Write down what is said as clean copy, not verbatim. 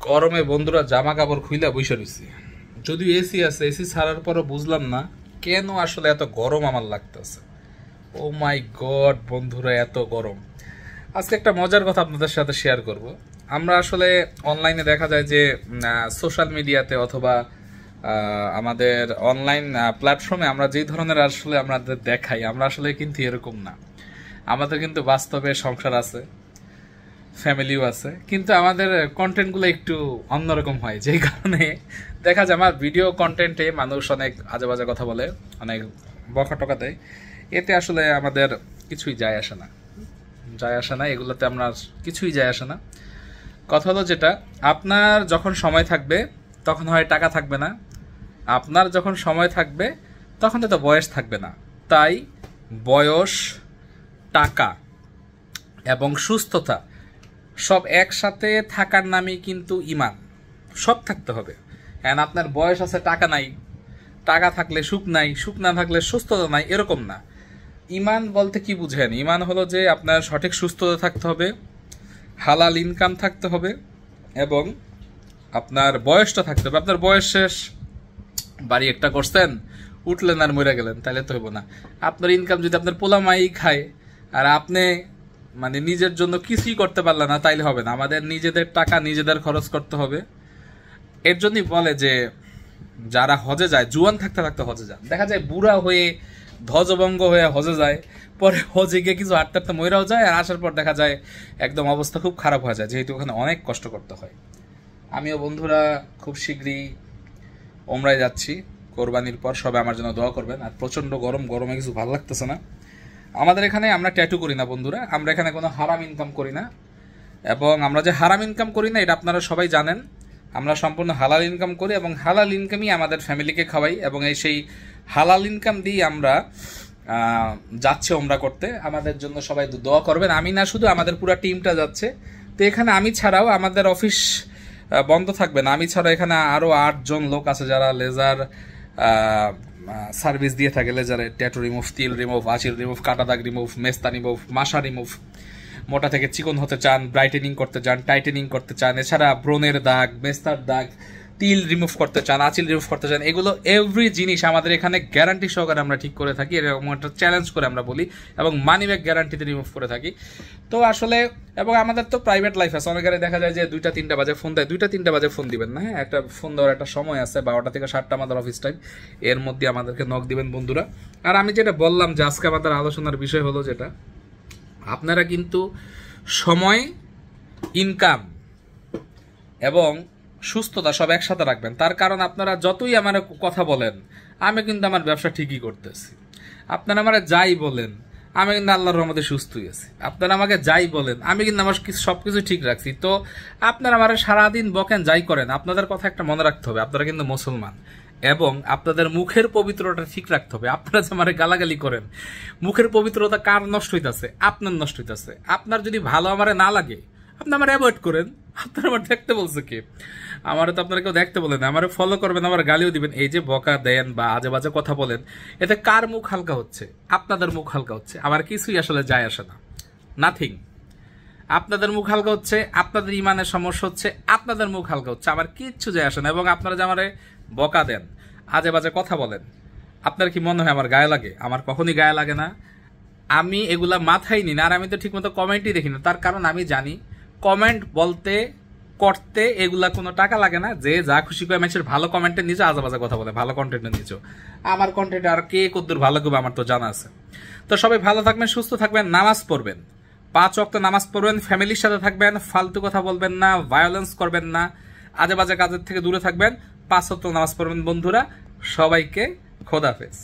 গরমে বন্ধুরা জামা কাপড় খুইলা বসে রয়েছি। যদিও এসি আছে, এসি ছাড়ার পরও বুঝলাম না কেন আসলে এত গরম আমার লাগতেছে। ও মাই গড বন্ধুরা, এত গরম। আজকে একটা মজার কথা আপনাদের সাথে শেয়ার করব। আমরা আসলে অনলাইনে দেখা যায় যে সোশ্যাল মিডিয়াতে অথবা আমাদের অনলাইন প্ল্যাটফর্মে আমরা যেই ধরনের আসলে আমাদের দেখাই, আমরা আসলে কিন্তু এরকম না। আমাদের কিন্তু বাস্তবে সংসার আছে, ফ্যামিলিও আছে, কিন্তু আমাদের কন্টেন্টগুলো একটু অন্যরকম হয়, যেই কারণে দেখা যায় আমার ভিডিও কন্টেন্টে মানুষ অনেক আজে বাজে কথা বলে, অনেক বকা টকা দেয়। এতে আসলে আমাদের কিছুই যায় আসে না, এগুলোতে আমরা কিছুই যায় আসে না। কথা হলো যেটা, আপনার যখন সময় থাকবে তখন হয় টাকা থাকবে না, আপনার যখন সময় থাকবে তখন তো বয়স থাকবে না। তাই বয়স, টাকা এবং সুস্থতা সব একসাথে থাকার নামই কিন্তু ঈমান। সব থাকতে হবে। এন্ড আপনার বয়স আছে, টাকা নাই, টাকা থাকলে সুখ নাই, সুখ না থাকলে সুস্থতা নাই, এরকম না। ঈমান বলতে কি বুঝেন? ঈমান হলো যে আপনার সঠিক সুস্থতা থাকতে হবে, হালাল ইনকাম থাকতে হবে এবং আপনার বয়সটা থাকতে হবে। আপনার বয়স শেষ, বাড়ি একটা করছেন, উঠলেন আর মরে গেলেন, তাহলে তো হইব না। আপনার ইনকাম যদি আপনার পোলামাই খায় আর আপনি মানে নিজের জন্য কিছুই করতে পারলেন না, তাইলে হবে না। আমাদের নিজেদের টাকা নিজেদের খরচ করতে হবে। এর জন্যই বলে যে যারা হজে যায়, জুয়ান থাকতে থাকতে হজে যান। দেখা যায় বুড়া হয়ে ধ্বজভঙ্গ হয়ে হজে যায়, পরে হজে গিয়ে কিছু হাঁটতে হাঁটতে মইরাও যায়, আর আসার পর দেখা যায় একদম অবস্থা খুব খারাপ হয়ে যায়, যেহেতু ওখানে অনেক কষ্ট করতে হয়। আমিও বন্ধুরা খুব শীঘ্রই ওমরায় যাচ্ছি, কোরবানির পর। সবাই আমার জন্য দোয়া করবেন। আর প্রচণ্ড গরমে কিছু ভালো লাগতেছে না। আমাদের এখানে আমরা ট্যাটু করি না বন্ধুরা, আমরা এখানে কোনো হারাম ইনকাম করি না। এবং আমরা যে হারাম ইনকাম করি না এটা আপনারা সবাই জানেন। আমরা সম্পূর্ণ হালাল ইনকাম করি এবং হালাল ইনকামই আমাদের ফ্যামিলিকে খাওয়াই, এবং সেই হালাল ইনকাম দিয়ে আমরা যাচ্ছে ওমরা করতে। আমাদের জন্য সবাই দোয়া করবেন। আমি না, শুধু আমাদের পুরো টিমটা যাচ্ছে। তো এখানে আমি ছাড়াও আমাদের অফিস বন্ধ থাকবে না। আমি ছাড়াও এখানে আরও 8 জন লোক আছে যারা লেজার সার্ভিস দিয়ে থাকে। লেজারে ট্যাটু রিমুভ, তিল রিমুভ, আঁচিল রিমুভ, কাটা দাগ রিমুভ, মেস্তা রিমুভ, মাসা রিমুভ, মোটা থেকে চিকন হতে চান, ব্রাইটেনিং করতে চান, টাইটেনিং করতে চান, এছাড়া ব্রণের দাগ, মেস্তার দাগ, তিল রিমুভ করতে চান, আঁচিল রিমুভ করতে চান, এগুলো এভরি জিনিস আমাদের এখানে গ্যারান্টি সহকারে আমরা ঠিক করে থাকি। এরকম একটা চ্যালেঞ্জ করে আমরা বলি, এবং মানি ব্যাক গ্যারান্টিতে রিমুভ করে থাকি। তো আসলে এবং আমাদের তো প্রাইভেট লাইফ আছে। অনেকের দেখা যায় যে 2টা-3টা বাজে ফোন দেয়। 2টা-3টা বাজে ফোন দিবেন না, হ্যাঁ। একটা ফোন দেওয়ার একটা সময় আছে, 12টা থেকে 7টা আমাদের অফিস টাইম। এর মধ্যে আমাদেরকে নক দিবেন বন্ধুরা। আর আমি যেটা বললাম যে আজকে আমাদের আলোচনার বিষয় হলো যেটা, আপনারা কিন্তু সময়, ইনকাম এবং সুস্থতা সব একসাথে রাখবেন। তার কারণ আপনারা যতই আমার কথা বলেন, আমি কিন্তু আমার ব্যবসা ঠিকই করতেছি। আপনারা আমার যাই বলেন, আমি কিন্তু আল্লাহর রহমতে সুস্থই আছি। আপনারা আমাকে যাই বলেন, আমি কিন্তু আমার সবকিছু ঠিক রাখছি। তো আপনারা আমার সারাদিন বকেন, যাই করেন, আপনাদের কথা একটা মনে রাখতে হবে, আপনারা কিন্তু মুসলমান, এবং আপনাদের মুখের পবিত্রতা ঠিক রাখতে হবে। আপনারা যে আমার গালাগালি করেন, মুখের পবিত্রতা কার নষ্ট হইতেছে? আপনার নষ্ট হইতেছে। আপনার যদি ভালো আমারে না লাগে, আপনি আমার অ্যাভয়েড করেন। আপনার আমার দেখতে বলছে কে? আমারও তো আপনারা কেউ দেখতে বলেন, আমার ফলো করবেন, আমার গালিও দিবেন। এই যে বকা দেন বা আজে বাজে কথা বলেন, এতে কার মুখ হালকা হচ্ছে? আপনাদের মুখ হালকা হচ্ছে। আমার কিছুই আসলে যায় আসে না, নাথিং। আপনাদের মুখ হালকা হচ্ছে, আপনাদের ইমানের সমস্যা হচ্ছে, আপনাদের মুখ হালকা হচ্ছে, আমার কিচ্ছু যায় আসে না। এবং আপনারা যে আমারে বকা দেন, আজে বাজে কথা বলেন, আপনার কি মনে হয় আমার গায়ে লাগে? আমার কখনই গায়ে লাগে না। আমি এগুলা মাথায় নিই না। আর আমি তো ঠিকমতো কমেন্টই দেখি না। তার কারণ আমি জানি কমেন্ট বলতে করতে এগুলা কোনো টাকা লাগে না। যে যা খুশি করে মানুষের ভালো কমেন্টের নিচে আজে বাজে কথা বলে, ভালো কন্টেন্টের নিচেও। আমার কন্টেন্টে আর কে কদ্দুর ভালো করবে আমার তো জানা আছে। তো সবাই ভালো থাকবেন, সুস্থ থাকবেন, নামাজ পড়বেন, 5 ওয়াক্ত নামাজ পড়বেন, ফ্যামিলির সাথে থাকবেন, ফালতু কথা বলবেন না, ভায়োলেন্স করবেন না, আজে বাজে কাজের থেকে দূরে থাকবেন, 5 ওয়াক্ত নামাজ পড়বেন বন্ধুরা। সবাইকে খোদাফেজ।